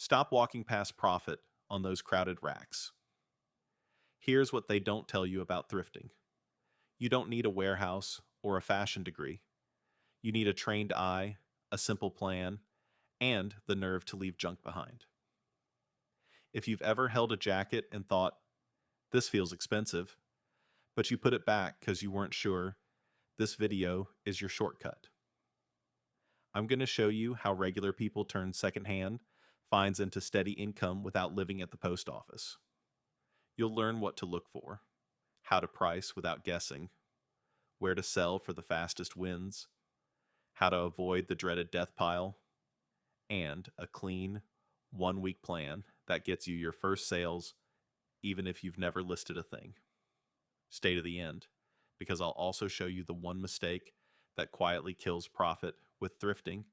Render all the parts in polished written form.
Stop walking past profit on those crowded racks. Here's what they don't tell you about thrifting. You don't need a warehouse or a fashion degree. You need a trained eye, a simple plan, and the nerve to leave junk behind. If you've ever held a jacket and thought, this feels expensive, but you put it back because you weren't sure, this video is your shortcut. I'm going to show you how regular people turn secondhand finds into steady income without living at the post office. You'll learn what to look for, how to price without guessing, where to sell for the fastest wins, how to avoid the dreaded death pile, and a clean, 1-week plan that gets you your first sales even if you've never listed a thing. Stay to the end, because I'll also show you the one mistake that quietly kills profit with thrifting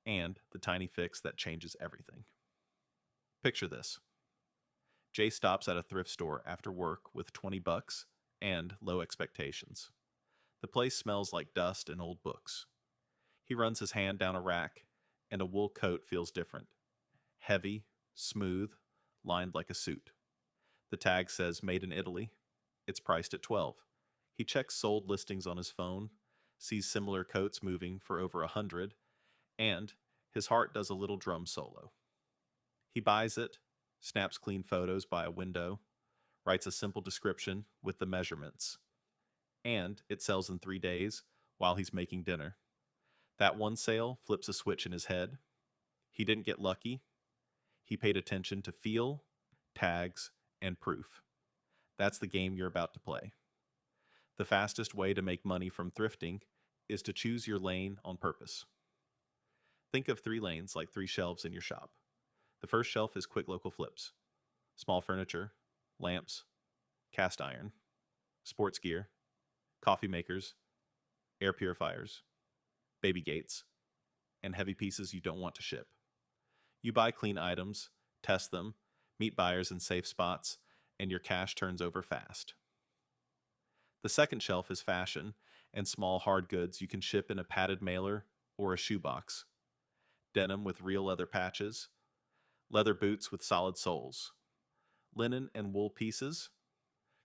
and the tiny fix that changes everything. Picture this. Jay stops at a thrift store after work with $20 and low expectations. The place smells like dust and old books. He runs his hand down a rack, and a wool coat feels different. Heavy, smooth, lined like a suit. The tag says made in Italy. It's priced at $12. He checks sold listings on his phone, sees similar coats moving for over $100, and his heart does a little drum solo. He buys it, snaps clean photos by a window, writes a simple description with the measurements, and it sells in 3 days while he's making dinner. That one sale flips a switch in his head. He didn't get lucky. He paid attention to feel, tags, and proof. That's the game you're about to play. The fastest way to make money from thrifting is to choose your lane on purpose. Think of 3 lanes like 3 shelves in your shop. The first shelf is quick local flips. Small furniture, lamps, cast iron, sports gear, coffee makers, air purifiers, baby gates, and heavy pieces you don't want to ship. You buy clean items, test them, meet buyers in safe spots, and your cash turns over fast. The second shelf is fashion and small hard goods you can ship in a padded mailer or a shoebox. Denim with real leather patches, leather boots with solid soles, linen and wool pieces,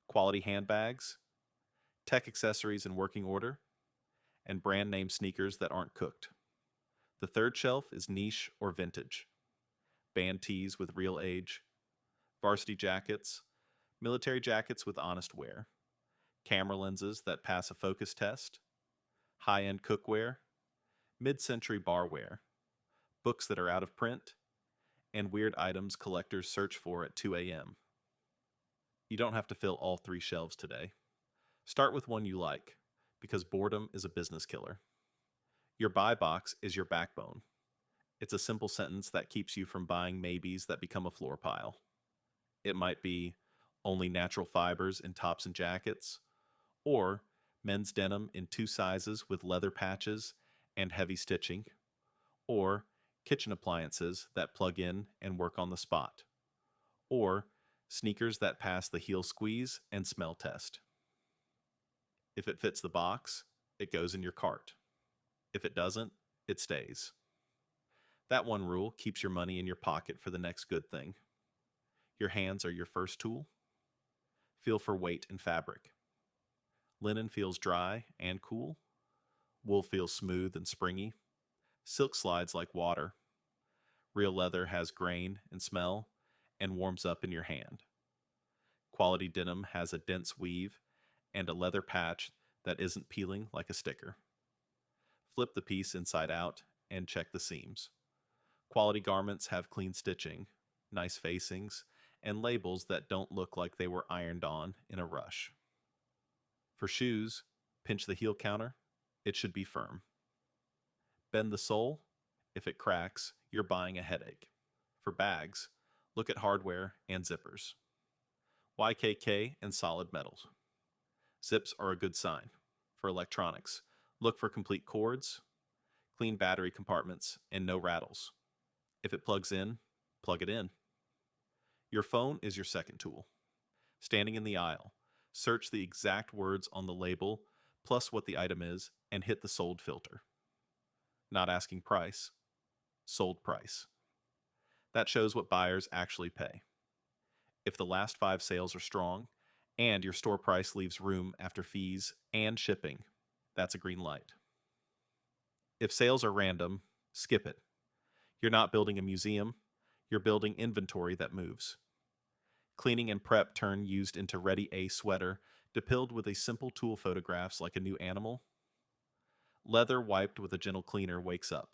quality handbags, tech accessories in working order, and brand name sneakers that aren't cooked. The third shelf is niche or vintage. Band tees with real age, varsity jackets, military jackets with honest wear, camera lenses that pass a focus test, high-end cookware, mid-century barware, books that are out of print, and weird items collectors search for at 2 a.m. You don't have to fill all 3 shelves today. Start with one you like, because boredom is a business killer. Your buy box is your backbone. It's a simple sentence that keeps you from buying maybes that become a floor pile. It might be only natural fibers in tops and jackets, or men's denim in 2 sizes with leather patches and heavy stitching, or kitchen appliances that plug in and work on the spot, or sneakers that pass the heel squeeze and smell test. If it fits the box, it goes in your cart. If it doesn't, it stays. That one rule keeps your money in your pocket for the next good thing. Your hands are your first tool. Feel for weight and fabric. Linen feels dry and cool. Wool feels smooth and springy. Silk slides like water. Real leather has grain and smell and warms up in your hand. Quality denim has a dense weave and a leather patch that isn't peeling like a sticker. Flip the piece inside out and check the seams. Quality garments have clean stitching, nice facings, and labels that don't look like they were ironed on in a rush. For shoes, pinch the heel counter. It should be firm. Bend the sole. If it cracks, you're buying a headache. For bags, look at hardware and zippers. YKK and solid metals. Zips are a good sign. For electronics, look for complete cords, clean battery compartments, and no rattles. If it plugs in, plug it in. Your phone is your second tool. Standing in the aisle, search the exact words on the label plus what the item is and hit the sold filter. Not asking price, sold price. That shows what buyers actually pay. If the last 5 sales are strong, and your store price leaves room after fees and shipping, that's a green light. If sales are random, skip it. You're not building a museum, you're building inventory that moves. Cleaning and prep turn used into ready A sweater, depilled with a simple tool photographs like a new animal. Leather wiped with a gentle cleaner wakes up.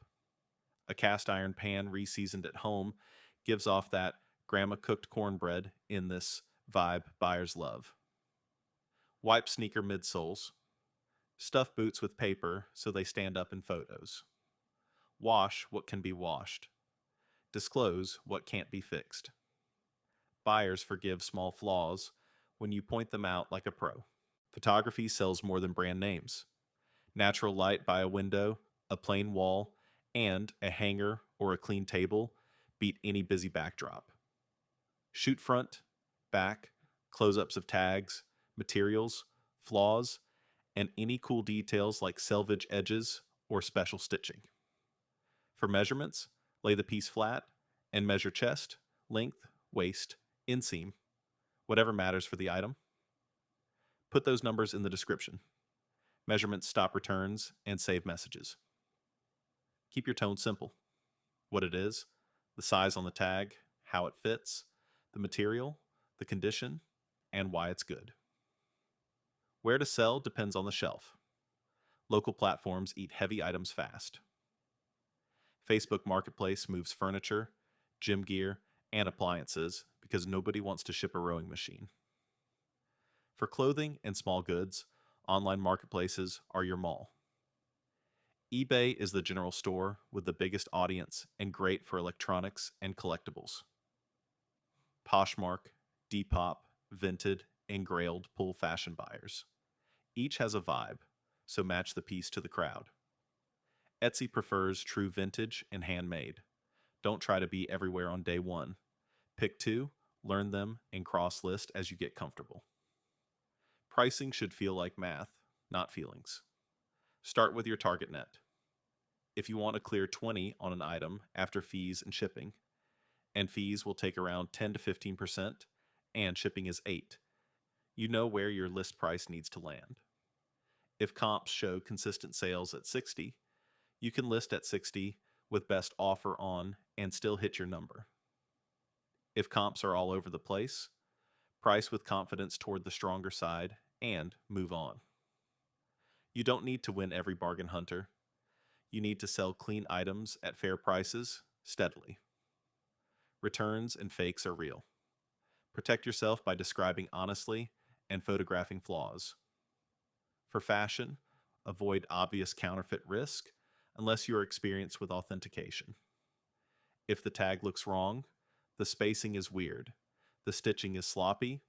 A cast iron pan reseasoned at home gives off that grandma cooked cornbread in this vibe buyers love. Wipe sneaker midsoles. Stuff boots with paper so they stand up in photos. Wash what can be washed. Disclose what can't be fixed. Buyers forgive small flaws when you point them out like a pro. Photography sells more than brand names. Natural light by a window, a plain wall, and a hanger or a clean table beat any busy backdrop. Shoot front, back, close-ups of tags, materials, flaws, and any cool details like selvage edges or special stitching. For measurements, lay the piece flat and measure chest, length, waist, inseam, whatever matters for the item. Put those numbers in the description. Measurements stop returns and save messages. Keep your tone simple. What it is, the size on the tag, how it fits, the material, the condition, and why it's good. Where to sell depends on the shelf. Local platforms eat heavy items fast. Facebook Marketplace moves furniture, gym gear, and appliances because nobody wants to ship a rowing machine. For clothing and small goods, online marketplaces are your mall. eBay is the general store with the biggest audience and great for electronics and collectibles. Poshmark, Depop, Vinted, and Grailed pull fashion buyers. Each has a vibe, so match the piece to the crowd. Etsy prefers true vintage and handmade. Don't try to be everywhere on day one. Pick 2, learn them, and cross-list as you get comfortable. Pricing should feel like math, not feelings. Start with your target net. If you want to clear 20 on an item after fees and shipping, and fees will take around 10 to 15%, and shipping is 8, you know where your list price needs to land. If comps show consistent sales at 60, you can list at 60 with best offer on and still hit your number. If comps are all over the place, price with confidence toward the stronger side and move on. You don't need to win every bargain hunter. You need to sell clean items at fair prices steadily. Returns and fakes are real. Protect yourself by describing honestly and photographing flaws. For fashion, avoid obvious counterfeit risk unless you are experienced with authentication. If the tag looks wrong, the spacing is weird, the stitching is sloppy,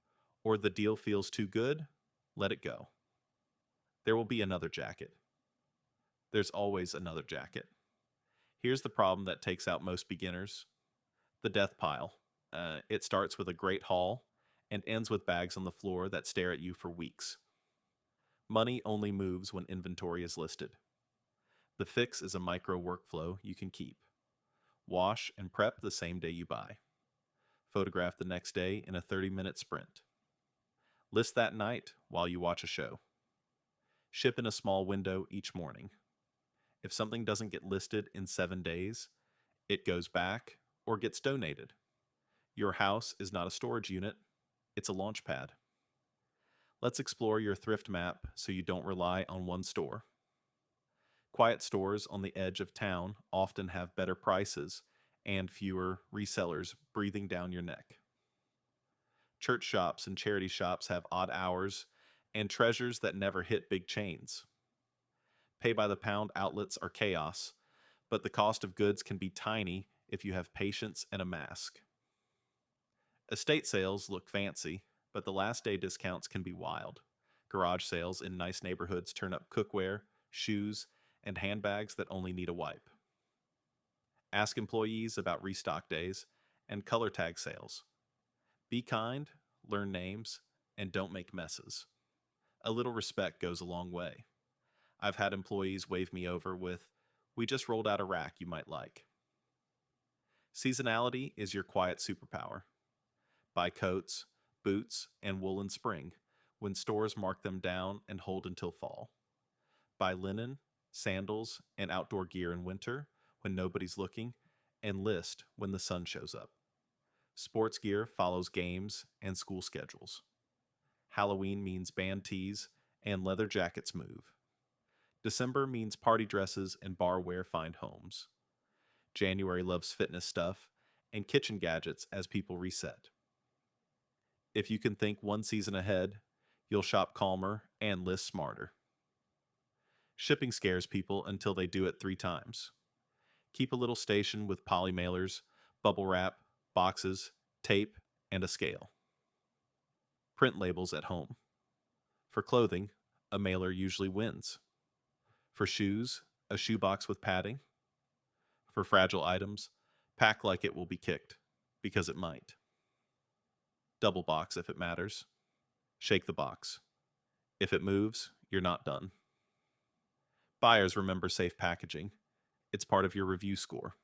or the deal feels too good, let it go. There will be another jacket. There's always another jacket. Here's the problem that takes out most beginners. The death pile. It starts with a great haul and ends with bags on the floor that stare at you for weeks. Money only moves when inventory is listed. The fix is a micro workflow you can keep. Wash and prep the same day you buy. Photograph the next day in a 30-minute sprint. List that night while you watch a show. Ship in a small window each morning. If something doesn't get listed in 7 days, it goes back or gets donated. Your house is not a storage unit, it's a launch pad. Let's explore your thrift map so you don't rely on one store. Quiet stores on the edge of town often have better prices and fewer resellers breathing down your neck. Church shops and charity shops have odd hours and treasures that never hit big chains. Pay-by-the-pound outlets are chaos, but the cost of goods can be tiny if you have patience and a mask. Estate sales look fancy, but the last day discounts can be wild. Garage sales in nice neighborhoods turn up cookware, shoes, and handbags that only need a wipe. Ask employees about restock days and color tag sales. Be kind, learn names, and don't make messes. A little respect goes a long way. I've had employees wave me over with, "We just rolled out a rack you might like." Seasonality is your quiet superpower. Buy coats, boots, and wool in spring, when stores mark them down and hold until fall. Buy linen, sandals, and outdoor gear in winter, when nobody's looking, and list when the sun shows up. Sports gear follows games and school schedules. Halloween means band tees and leather jackets move. December means party dresses and barware find homes. January loves fitness stuff and kitchen gadgets as people reset. If you can think one season ahead, you'll shop calmer and list smarter. Shipping scares people until they do it 3 times. Keep a little station with poly mailers, bubble wrap, boxes, tape, and a scale. Print labels at home. For clothing, a mailer usually wins. For shoes, a shoebox with padding. For fragile items, pack like it will be kicked, because it might. Double box if it matters. Shake the box. If it moves, you're not done. Buyers remember safe packaging. It's part of your review score.